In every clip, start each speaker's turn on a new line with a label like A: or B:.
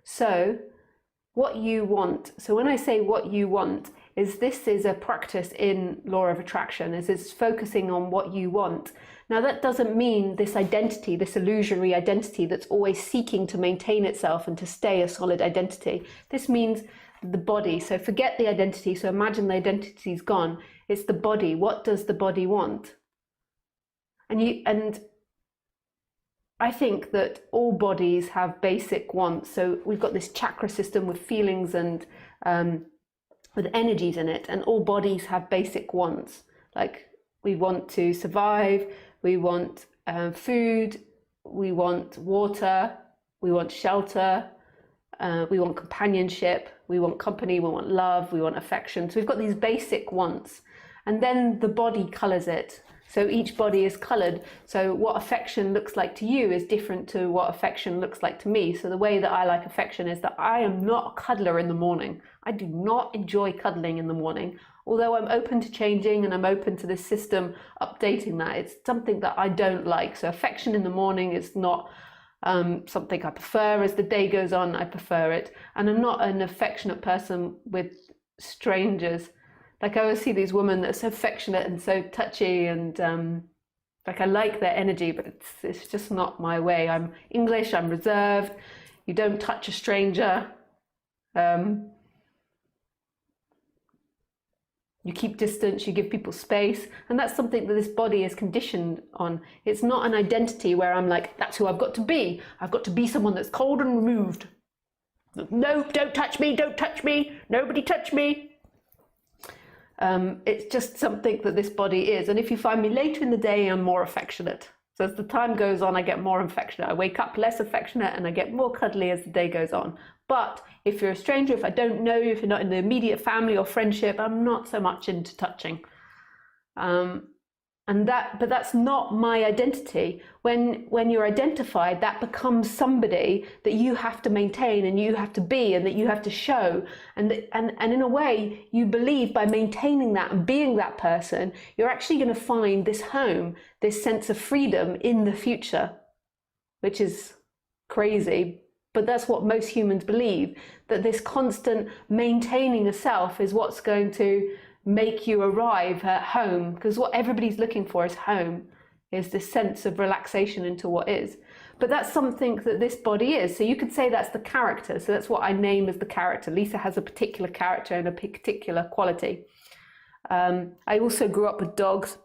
A: So what you want, so when I say what you want, this is a practice in law of attraction, it's focusing on what you want. Now that doesn't mean this identity, this illusory identity that's always seeking to maintain itself and to stay a solid identity. This means the body. So forget the identity. So imagine the identity's gone. It's the body. What does the body want? And I think that all bodies have basic wants. So we've got this chakra system with feelings and with energies in it, and all bodies have basic wants. Like we want to survive, we want food, we want water, we want shelter, we want companionship, we want company, we want love, we want affection. So we've got these basic wants, and then the body colors it. So each body is colored. So what affection looks like to you is different to what affection looks like to me. So the way that I like affection is that I am not a cuddler in the morning. I do not enjoy cuddling in the morning. Although I'm open to changing and I'm open to this system updating that, it's something that I don't like. So affection in the morning is not something I prefer. As the day goes on, I prefer it. And I'm not an affectionate person with strangers. Like I always see these women that are so affectionate and so touchy, and like I like their energy, but it's just not my way. I'm English, I'm reserved. You don't touch a stranger. You keep distance, you give people space, and that's something that this body is conditioned on. It's not an identity where I'm like, that's who I've got to be. I've got to be someone that's cold and removed. No, don't touch me, nobody touch me. It's just something that this body is. And if you find me later in the day, I'm more affectionate. So as the time goes on, I get more affectionate. I wake up less affectionate and I get more cuddly as the day goes on. But if you're a stranger, if I don't know you, if you're not in the immediate family or friendship, I'm not so much into touching. But that's not my identity. When you're identified, that becomes somebody that you have to maintain and you have to be and that you have to show. And in a way, you believe by maintaining that and being that person, you're actually going to find this home, this sense of freedom in the future, which is crazy. But that's what most humans believe, that this constant maintaining a self is what's going to make you arrive at home, because what everybody's looking for is home, is this sense of relaxation into what is. But that's something that this body is. So you could say that's the character. So that's what I name as the character. Lisa has a particular character and a particular quality. I also grew up with dogs.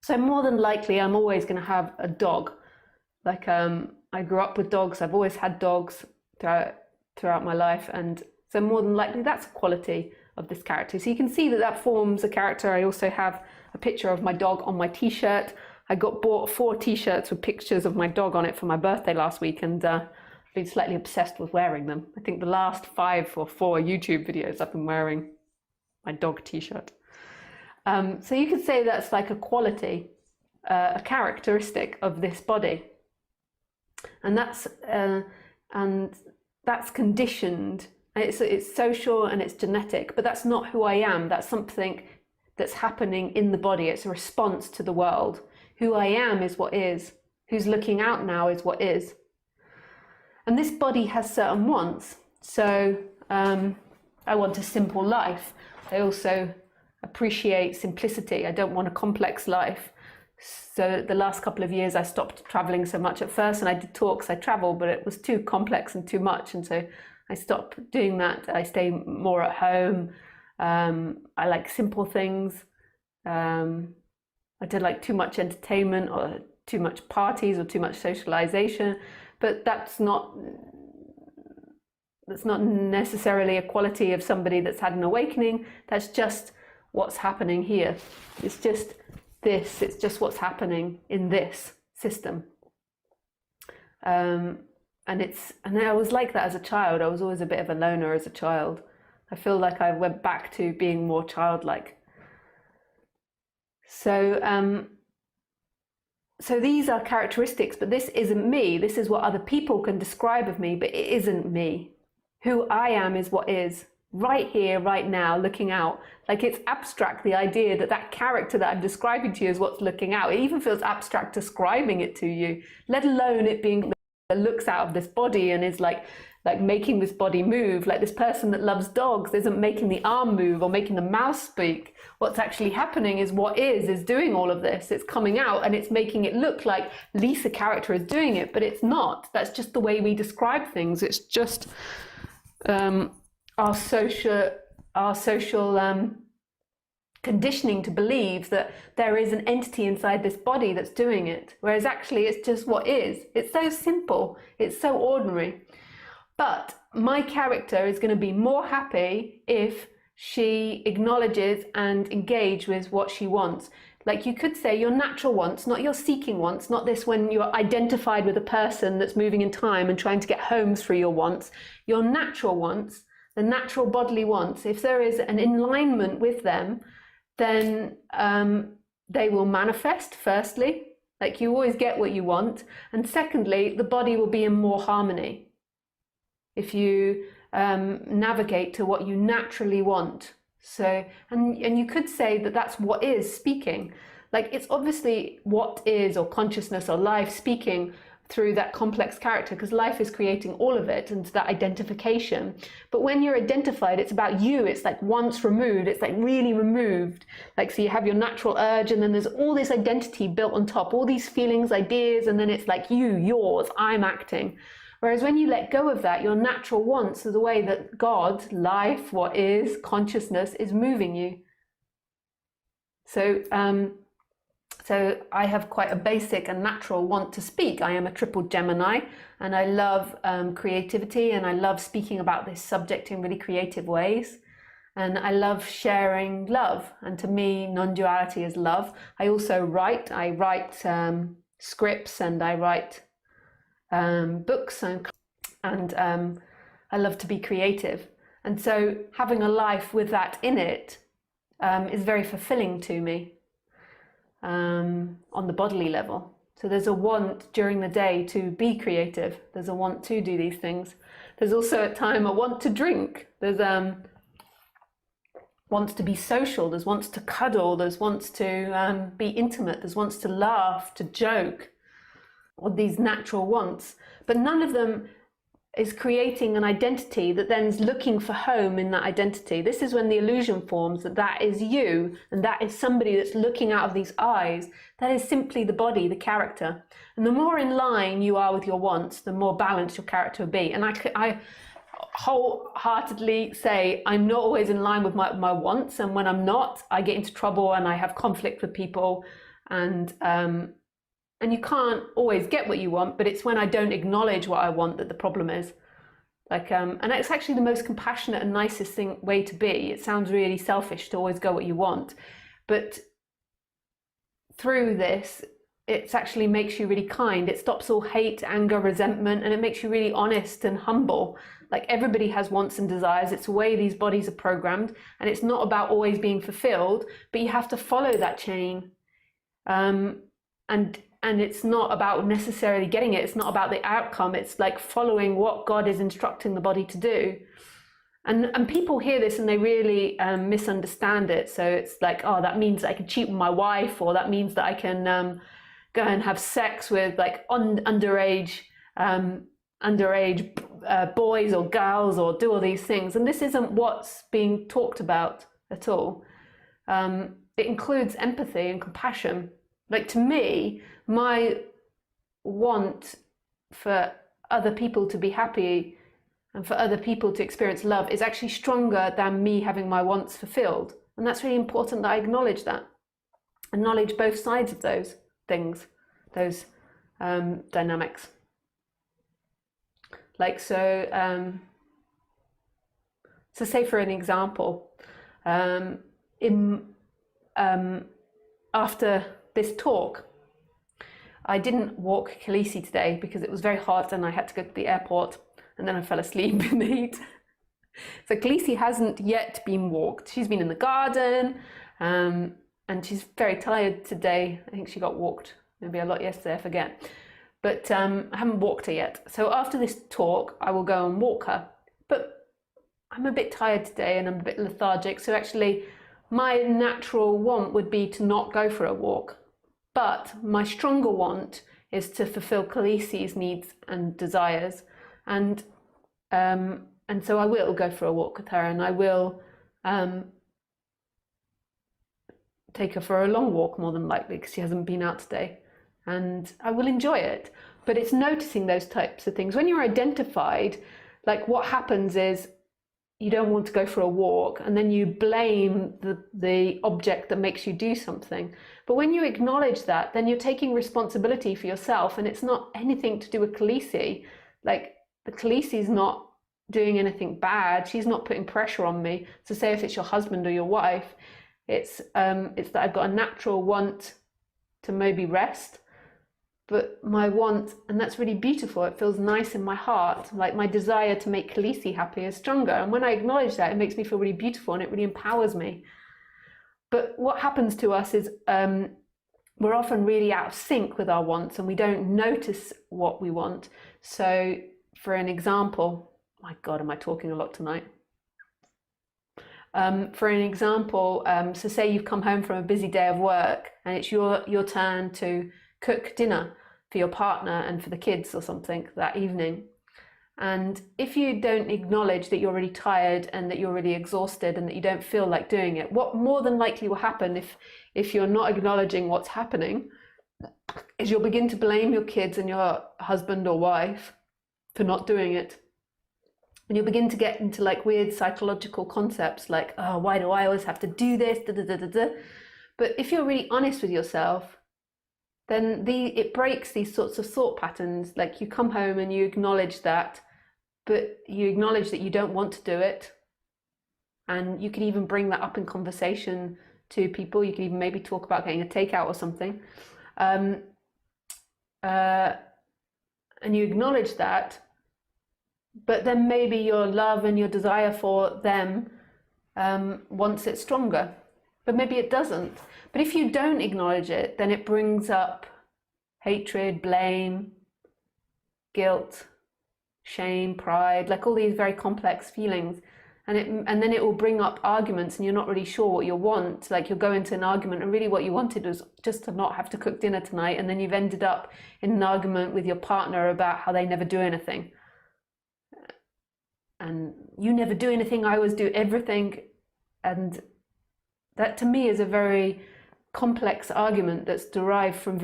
A: So more than likely, I'm always going to have a dog. Like I grew up with dogs. I've always had dogs throughout my life. And so more than likely, that's a quality of this character. So you can see that that forms a character. I also have a picture of my dog on my t-shirt. I bought 4 t-shirts with pictures of my dog on it for my birthday last week, and I've been slightly obsessed with wearing them. I think the last 5 or 4 YouTube videos I've been wearing my dog t-shirt. So you could say that's like a quality, a characteristic of this body, and that's conditioned. It's social and it's genetic, but that's not who I am. That's something that's happening in the body. It's a response to the world. Who I am is what is. Who's looking out now is what is. And this body has certain wants. So I want a simple life. I also appreciate simplicity. I don't want a complex life. So the last couple of years I stopped traveling so much. At first, and I did talks, I traveled, but it was too complex and too much, and so I stopped doing that. I stay more at home. I like simple things. I don't like too much entertainment or too much parties or too much socialization, but that's not necessarily a quality of somebody that's had an awakening. That's just what's happening here. It's just this. It's just what's happening in this system. And I was like that as a child. I was always a bit of a loner as a child. I feel like I went back to being more childlike. So these are characteristics, but this isn't me. This is what other people can describe of me, but it isn't me. Who I am is what is, right here, right now, looking out. Like, it's abstract, the idea that that character that I'm describing to you is what's looking out. It even feels abstract describing it to you, let alone it being that looks out of this body and is like like making this body move. Like this person that loves dogs isn't making the arm move or making the mouth speak. What's actually happening is what is doing all of this. It's coming out and it's making it look like Lisa character is doing it, but it's not. That's just the way we describe things. It's just our social conditioning to believe that there is an entity inside this body that's doing it, whereas actually it's just what is. It's so simple, it's so ordinary. But my character is going to be more happy if she acknowledges and engages with what she wants. Like you could say your natural wants, not your seeking wants, not this when you're identified with a person that's moving in time and trying to get home through your wants. Your natural wants, the natural bodily wants, if there is an alignment with them, then they will manifest, firstly, like you always get what you want, and secondly, the body will be in more harmony if you navigate to what you naturally want. So, and you could say that that's what is speaking. Like it's obviously what is, or consciousness or life speaking through that complex character, because life is creating all of it and that identification. But when you're identified, it's about you. It's like once removed, it's like really removed. Like, so you have your natural urge and then there's all this identity built on top, all these feelings, ideas, and then it's like you, yours, I'm acting. Whereas when you let go of that, your natural wants are the way that God, life, what is, consciousness is moving you. So I have quite a basic and natural want to speak. I am a triple Gemini and I love creativity and I love speaking about this subject in really creative ways. And I love sharing love. And to me, non-duality is love. I also write. I write scripts and I write books and I love to be creative. And so having a life with that in it is very fulfilling to me. On the bodily level. So there's a want during the day to be creative. There's a want to do these things. There's also at time a want to drink. There's wants to be social. There's wants to cuddle. There's wants to be intimate. There's wants to laugh, to joke. All these natural wants. But none of them is creating an identity that then is looking for home in that identity. This is when the illusion forms that that is you and that is somebody that's looking out of these eyes. That is simply the body, the character. And the more in line you are with your wants, the more balanced your character will be. And I wholeheartedly say I'm not always in line with my wants, and when I'm not, I get into trouble and I have conflict with people, and you can't always get what you want, but it's when I don't acknowledge what I want that the problem is. Like, and it's actually the most compassionate and nicest way to be. It sounds really selfish to always go what you want, but through this, it actually makes you really kind. It stops all hate, anger, resentment, and it makes you really honest and humble. Like everybody has wants and desires. It's the way these bodies are programmed, and it's not about always being fulfilled, but you have to follow that chain. And it's not about necessarily getting it. It's not about the outcome. It's like following what God is instructing the body to do. And people hear this and they really misunderstand it. So it's like, oh, that means I can cheat with my wife, or that means that I can go and have sex with like underage boys or girls, or do all these things. And this isn't what's being talked about at all. It includes empathy and compassion. Like to me, my want for other people to be happy and for other people to experience love is actually stronger than me having my wants fulfilled. And that's really important that I acknowledge that. Acknowledge both sides of those things, those dynamics. Like, so say for an example, after this talk, I didn't walk Khaleesi today because it was very hot and I had to go to the airport, and then I fell asleep in the heat. So Khaleesi hasn't yet been walked. She's been in the garden, and she's very tired today. I think she got walked maybe a lot yesterday, I forget. But I haven't walked her yet. So after this talk, I will go and walk her. But I'm a bit tired today and I'm a bit lethargic. So actually, my natural want would be to not go for a walk. But my stronger want is to fulfill Khaleesi's needs and desires. And And so I will go for a walk with her, and I will take her for a long walk more than likely because she hasn't been out today, and I will enjoy it. But it's noticing those types of things. When you're identified, like what happens is you don't want to go for a walk and then you blame the object that makes you do something. But when you acknowledge that, then you're taking responsibility for yourself, and it's not anything to do with Khaleesi. Like, the Khaleesi's not doing anything bad. She's not putting pressure on me. So say if it's your husband or your wife, it's that I've got a natural want to maybe rest, but my want, and that's really beautiful, it feels nice in my heart, like my desire to make Khaleesi happy is stronger. And when I acknowledge that, it makes me feel really beautiful and it really empowers me. But what happens to us is we're often really out of sync with our wants and we don't notice what we want. So for an example, my God, am I talking a lot tonight? For an example, so say you've come home from a busy day of work and it's your turn to cook dinner for your partner and for the kids or something that evening. And if you don't acknowledge that you're really tired and that you're really exhausted and that you don't feel like doing it, what more than likely will happen if you're not acknowledging what's happening is you'll begin to blame your kids and your husband or wife for not doing it. And you'll begin to get into like weird psychological concepts like, oh, why do I always have to do this? Da, da, da, da, da. But if you're really honest with yourself, then it breaks these sorts of thought patterns. Like you come home and you acknowledge that, but you acknowledge that you don't want to do it. And you can even bring that up in conversation to people. You can even maybe talk about getting a takeout or something. And you acknowledge that, but then maybe your love and your desire for them wants it stronger, but maybe it doesn't. But if you don't acknowledge it, then it brings up hatred, blame, guilt, shame, pride, like all these very complex feelings. And then it will bring up arguments and you're not really sure what you want. Like you'll go into an argument and really what you wanted was just to not have to cook dinner tonight. And then you've ended up in an argument with your partner about how they never do anything. And you never do anything, I always do everything. And that to me is a very complex argument that's derived from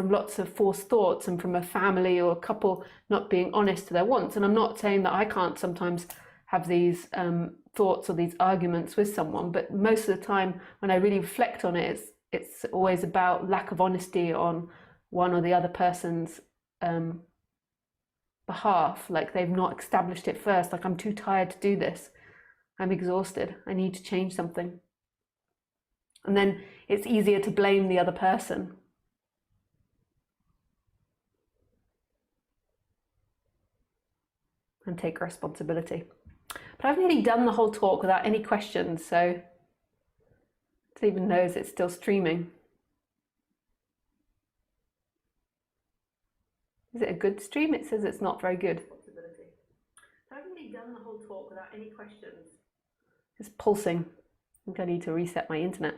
A: lots of forced thoughts and from a family or a couple not being honest to their wants. And I'm not saying that I can't sometimes have these thoughts or these arguments with someone, but most of the time when I really reflect on it, it's always about lack of honesty on one or the other person's behalf. Like they've not established it first. Like, I'm too tired to do this, I'm exhausted, I need to change something. And then it's easier to blame the other person. And take responsibility. But I've nearly done the whole talk without any questions, so it even knows it's still streaming. Is it a good stream? It says it's not very good. I've nearly done the whole talk without any questions. It's pulsing. I think I need to reset my internet.